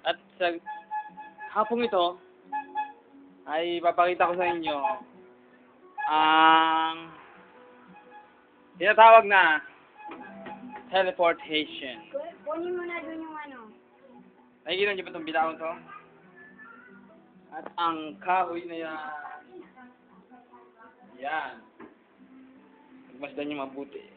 At sa hapong ito, ay papakita ko sa inyo ang tinatawag na teleportation. Kunin mo na dun yung ano. Nakikita niyo ba itong bilaon to? At ang kahoy na yan. Yan. Magmasdan niyo mabuti.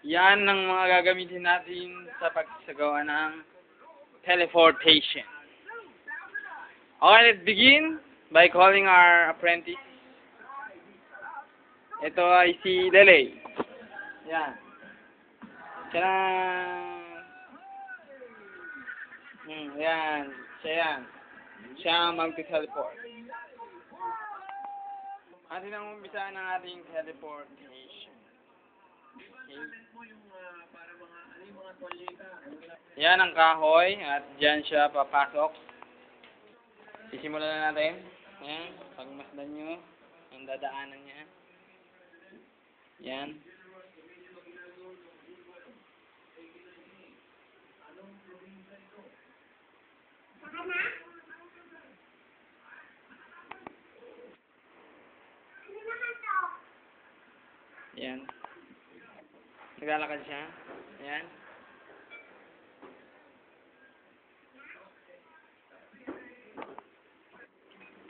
Yan ang mga gagamitin natin sa pagsagawa ng teleportation. Okay, let's begin by calling our apprentice. Ito ay si Lele. Yan. Tcharam! Yan. Siya yan. Siya ang mag-teleport. Atin ang umpisa ng ating teleportation. Okay. Yan ang kahoy at dyan siya papasok. Sisimulan na natin. Yan. Pagmasdan nyo ang dadaanan niya. Yan. Yan. Naglalakad siya. Yan.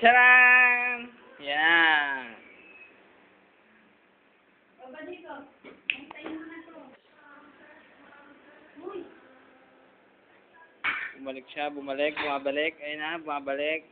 Tcharam! Yan. Bumalik siya, bumalik, bumabalik. Ayun na, bumabalik.